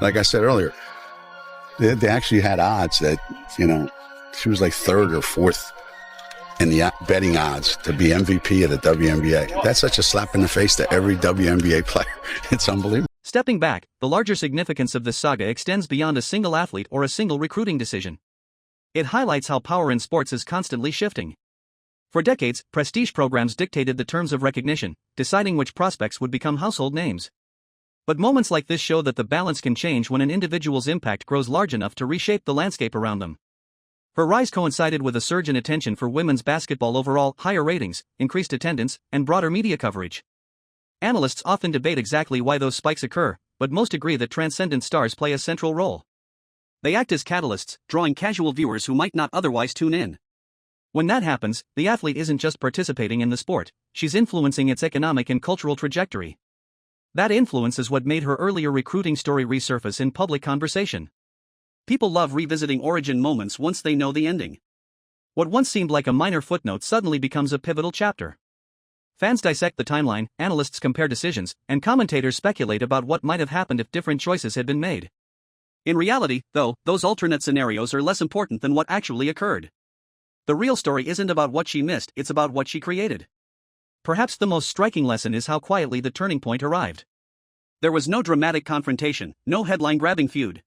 Like I said earlier, they actually had odds that, she was like third or fourth in the betting odds to be MVP of the WNBA. That's such a slap in the face to every WNBA player. It's unbelievable. Stepping back, the larger significance of this saga extends beyond a single athlete or a single recruiting decision. It highlights how power in sports is constantly shifting. For decades, prestige programs dictated the terms of recognition, deciding which prospects would become household names. But moments like this show that the balance can change when an individual's impact grows large enough to reshape the landscape around them. Her rise coincided with a surge in attention for women's basketball overall, higher ratings, increased attendance, and broader media coverage. Analysts often debate exactly why those spikes occur, but most agree that transcendent stars play a central role. They act as catalysts, drawing casual viewers who might not otherwise tune in. When that happens, the athlete isn't just participating in the sport, she's influencing its economic and cultural trajectory. That influence is what made her earlier recruiting story resurface in public conversation. People love revisiting origin moments once they know the ending. What once seemed like a minor footnote suddenly becomes a pivotal chapter. Fans dissect the timeline, analysts compare decisions, and commentators speculate about what might have happened if different choices had been made. In reality, though, those alternate scenarios are less important than what actually occurred. The real story isn't about what she missed, it's about what she created. Perhaps the most striking lesson is how quietly the turning point arrived. There was no dramatic confrontation, no headline-grabbing feud.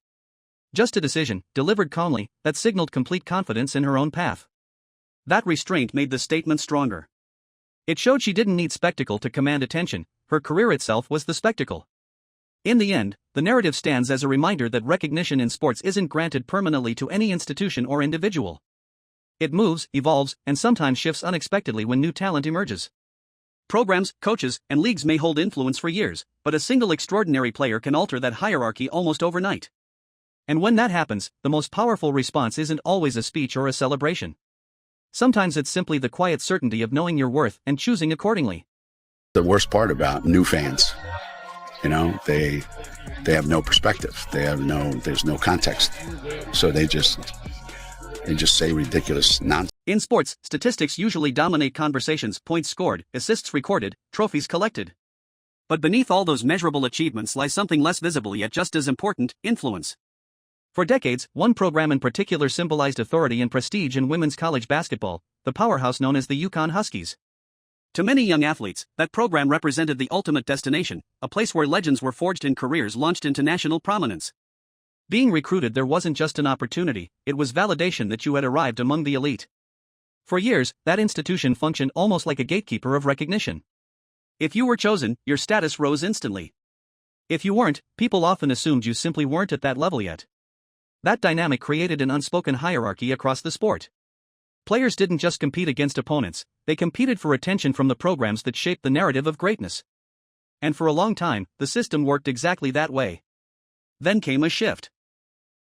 Just a decision, delivered calmly, that signaled complete confidence in her own path. That restraint made the statement stronger. It showed she didn't need spectacle to command attention, her career itself was the spectacle. In the end, the narrative stands as a reminder that recognition in sports isn't granted permanently to any institution or individual. It moves, evolves, and sometimes shifts unexpectedly when new talent emerges. Programs, coaches, and leagues may hold influence for years, but a single extraordinary player can alter that hierarchy almost overnight. And when that happens, the most powerful response isn't always a speech or a celebration. Sometimes it's simply the quiet certainty of knowing your worth and choosing accordingly. The worst part about new fans, they have no perspective. There's no context. So they just say ridiculous nonsense. In sports, statistics usually dominate conversations: points scored, assists recorded, trophies collected. But beneath all those measurable achievements lies something less visible yet just as important: influence. For decades, one program in particular symbolized authority and prestige in women's college basketball, the powerhouse known as the Yukon Huskies. To many young athletes, that program represented the ultimate destination, a place where legends were forged and careers launched into national prominence. Being recruited there wasn't just an opportunity, it was validation that you had arrived among the elite. For years, that institution functioned almost like a gatekeeper of recognition. If you were chosen, your status rose instantly. If you weren't, people often assumed you simply weren't at that level yet. That dynamic created an unspoken hierarchy across the sport. Players didn't just compete against opponents, they competed for attention from the programs that shaped the narrative of greatness. And for a long time, the system worked exactly that way. Then came a shift.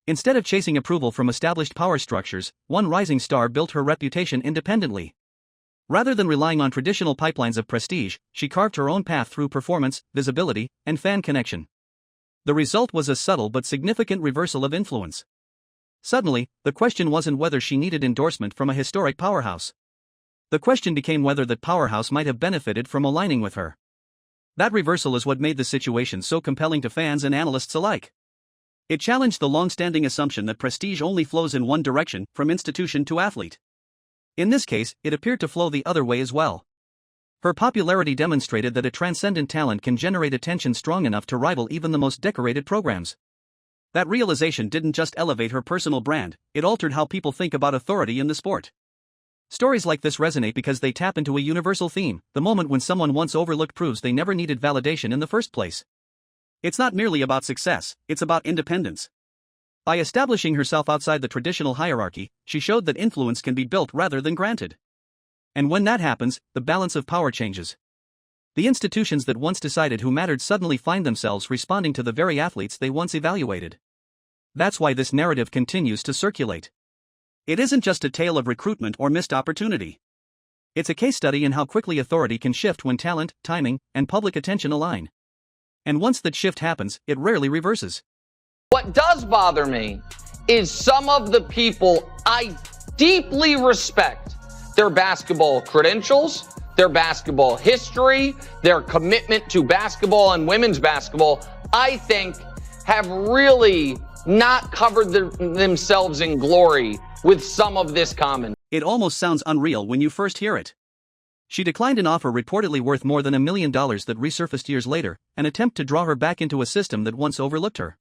Instead of chasing approval from established power structures, one rising star built her reputation independently. Rather than relying on traditional pipelines of prestige, she carved her own path through performance, visibility, and fan connection. The result was a subtle but significant reversal of influence. Suddenly, the question wasn't whether she needed endorsement from a historic powerhouse. The question became whether that powerhouse might have benefited from aligning with her. That reversal is what made the situation so compelling to fans and analysts alike. It challenged the long-standing assumption that prestige only flows in one direction, from institution to athlete. In this case, it appeared to flow the other way as well. Her popularity demonstrated that a transcendent talent can generate attention strong enough to rival even the most decorated programs. That realization didn't just elevate her personal brand, it altered how people think about authority in the sport. Stories like this resonate because they tap into a universal theme: the moment when someone once overlooked proves they never needed validation in the first place. It's not merely about success, it's about independence. By establishing herself outside the traditional hierarchy, she showed that influence can be built rather than granted. And when that happens, the balance of power changes. The institutions that once decided who mattered suddenly find themselves responding to the very athletes they once evaluated. That's why this narrative continues to circulate. It isn't just a tale of recruitment or missed opportunity. It's a case study in how quickly authority can shift when talent, timing, and public attention align. And once that shift happens, it rarely reverses. What does bother me is some of the people I deeply respect, their basketball credentials, their basketball history, their commitment to basketball and women's basketball, I think have really not covered themselves in glory with some of this comment. It almost sounds unreal when you first hear it. She declined an offer reportedly worth more than $1 million that resurfaced years later, an attempt to draw her back into a system that once overlooked her.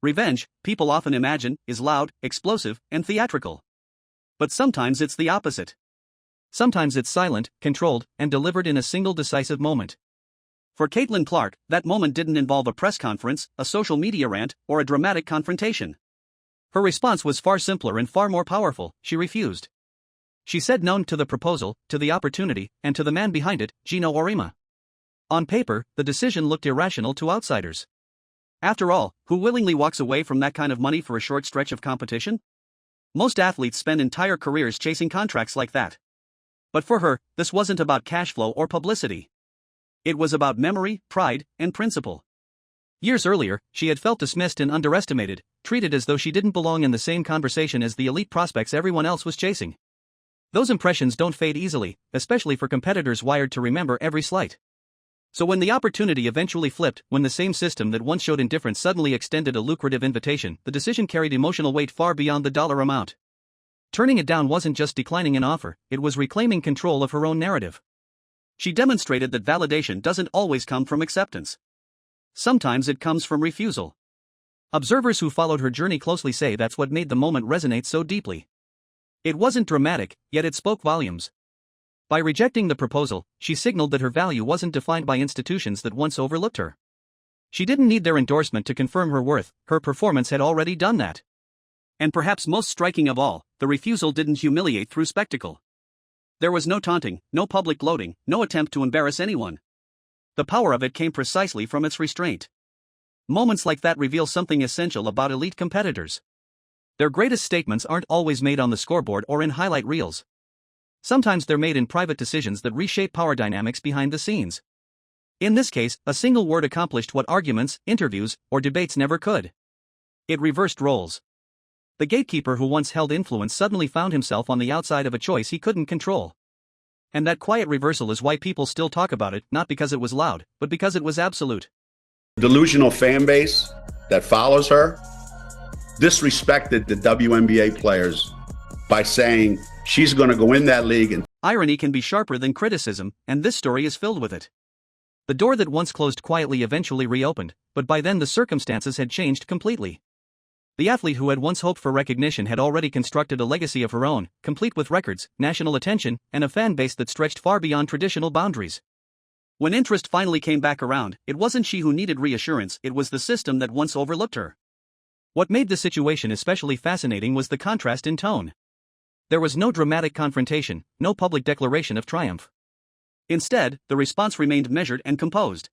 Revenge, people often imagine, is loud, explosive, and theatrical. But sometimes it's the opposite. Sometimes it's silent, controlled, and delivered in a single decisive moment. For Caitlin Clark, that moment didn't involve a press conference, a social media rant, or a dramatic confrontation. Her response was far simpler and far more powerful: she refused. She said no to the proposal, to the opportunity, and to the man behind it, Geno Auriemma. On paper, the decision looked irrational to outsiders. After all, who willingly walks away from that kind of money for a short stretch of competition? Most athletes spend entire careers chasing contracts like that. But for her, this wasn't about cash flow or publicity. It was about memory, pride, and principle. Years earlier, she had felt dismissed and underestimated, treated as though she didn't belong in the same conversation as the elite prospects everyone else was chasing. Those impressions don't fade easily, especially for competitors wired to remember every slight. So when the opportunity eventually flipped, when the same system that once showed indifference suddenly extended a lucrative invitation, the decision carried emotional weight far beyond the dollar amount. Turning it down wasn't just declining an offer, it was reclaiming control of her own narrative. She demonstrated that validation doesn't always come from acceptance. Sometimes it comes from refusal. Observers who followed her journey closely say that's what made the moment resonate so deeply. It wasn't dramatic, yet it spoke volumes. By rejecting the proposal, she signaled that her value wasn't defined by institutions that once overlooked her. She didn't need their endorsement to confirm her worth, her performance had already done that. And perhaps most striking of all, the refusal didn't humiliate through spectacle. There was no taunting, no public gloating, no attempt to embarrass anyone. The power of it came precisely from its restraint. Moments like that reveal something essential about elite competitors. Their greatest statements aren't always made on the scoreboard or in highlight reels. Sometimes they're made in private decisions that reshape power dynamics behind the scenes. In this case, a single word accomplished what arguments, interviews, or debates never could. It reversed roles. The gatekeeper who once held influence suddenly found himself on the outside of a choice he couldn't control. And that quiet reversal is why people still talk about it, not because it was loud, but because it was absolute. Delusional fan base that follows her disrespected the WNBA players by saying she's going to go in that league and... Irony can be sharper than criticism, and this story is filled with it. The door that once closed quietly eventually reopened, but by then the circumstances had changed completely. The athlete who had once hoped for recognition had already constructed a legacy of her own, complete with records, national attention, and a fan base that stretched far beyond traditional boundaries. When interest finally came back around, it wasn't she who needed reassurance, it was the system that once overlooked her. What made the situation especially fascinating was the contrast in tone. There was no dramatic confrontation, no public declaration of triumph. Instead, the response remained measured and composed.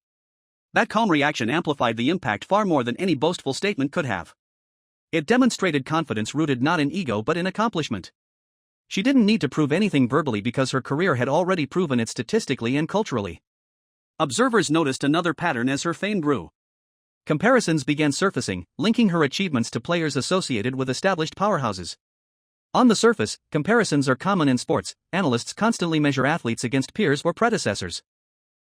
That calm reaction amplified the impact far more than any boastful statement could have. It demonstrated confidence rooted not in ego but in accomplishment. She didn't need to prove anything verbally because her career had already proven it statistically and culturally. Observers noticed another pattern as her fame grew. Comparisons began surfacing, linking her achievements to players associated with established powerhouses. On the surface, comparisons are common in sports. Analysts constantly measure athletes against peers or predecessors.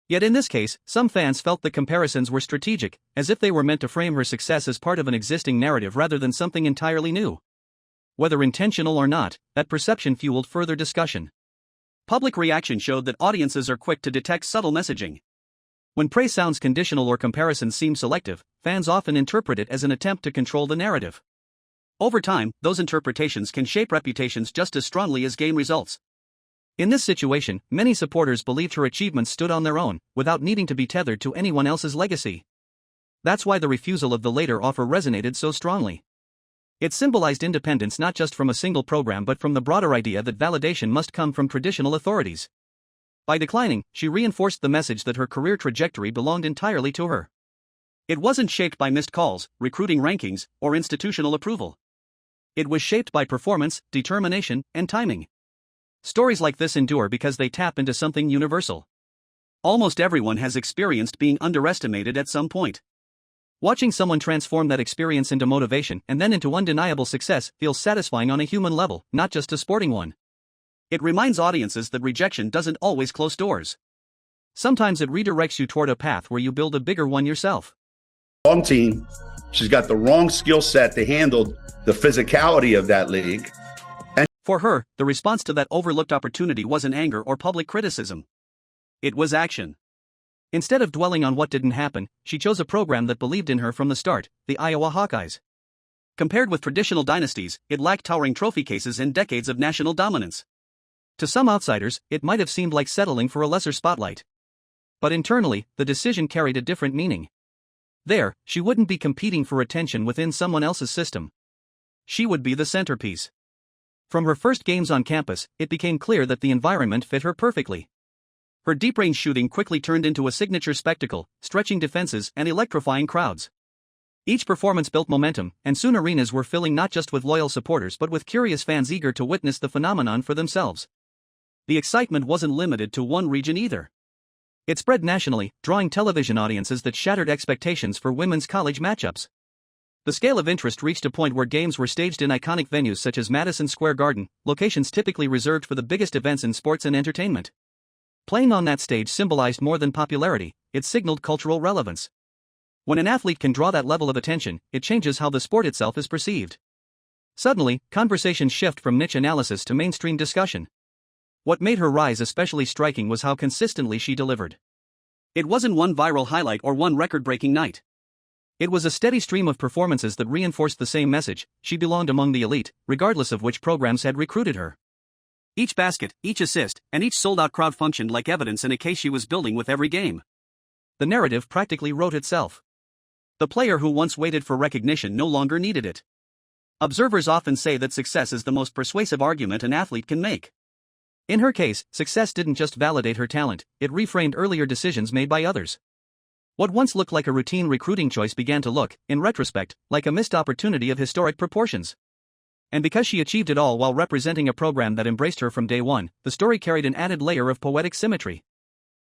Yet in this case, some fans felt the comparisons were strategic, as if they were meant to frame her success as part of an existing narrative rather than something entirely new. Whether intentional or not, that perception fueled further discussion. Public reaction showed that audiences are quick to detect subtle messaging. When praise sounds conditional or comparisons seem selective, fans often interpret it as an attempt to control the narrative. Over time, those interpretations can shape reputations just as strongly as game results. In this situation, many supporters believed her achievements stood on their own, without needing to be tethered to anyone else's legacy. That's why the refusal of the later offer resonated so strongly. It symbolized independence not just from a single program but from the broader idea that validation must come from traditional authorities. By declining, she reinforced the message that her career trajectory belonged entirely to her. It wasn't shaped by missed calls, recruiting rankings, or institutional approval. It was shaped by performance, determination, and timing. Stories like this endure because they tap into something universal. Almost everyone has experienced being underestimated at some point. Watching someone transform that experience into motivation and then into undeniable success feels satisfying on a human level, not just a sporting one. It reminds audiences that rejection doesn't always close doors. Sometimes it redirects you toward a path where you build a bigger one yourself. wrong team. She's got the wrong skill set to handle the physicality of that league. For her, the response to that overlooked opportunity wasn't anger or public criticism. It was action. Instead of dwelling on what didn't happen, she chose a program that believed in her from the start, the Iowa Hawkeyes. Compared with traditional dynasties, it lacked towering trophy cases and decades of national dominance. To some outsiders, it might have seemed like settling for a lesser spotlight. But internally, the decision carried a different meaning. There, she wouldn't be competing for attention within someone else's system. She would be the centerpiece. From her first games on campus, it became clear that the environment fit her perfectly. Her deep-range shooting quickly turned into a signature spectacle, stretching defenses and electrifying crowds. Each performance built momentum, and soon arenas were filling not just with loyal supporters but with curious fans eager to witness the phenomenon for themselves. The excitement wasn't limited to one region either. It spread nationally, drawing television audiences that shattered expectations for women's college matchups. The scale of interest reached a point where games were staged in iconic venues such as Madison Square Garden, locations typically reserved for the biggest events in sports and entertainment. Playing on that stage symbolized more than popularity, it signaled cultural relevance. When an athlete can draw that level of attention, it changes how the sport itself is perceived. Suddenly, conversations shift from niche analysis to mainstream discussion. What made her rise especially striking was how consistently she delivered. It wasn't one viral highlight or one record-breaking night. It was a steady stream of performances that reinforced the same message: she belonged among the elite, regardless of which programs had recruited her. Each basket, each assist, and each sold-out crowd functioned like evidence in a case she was building with every game. The narrative practically wrote itself. The player who once waited for recognition no longer needed it. Observers often say that success is the most persuasive argument an athlete can make. In her case, success didn't just validate her talent, it reframed earlier decisions made by others. What once looked like a routine recruiting choice began to look, in retrospect, like a missed opportunity of historic proportions. And because she achieved it all while representing a program that embraced her from day one, the story carried an added layer of poetic symmetry.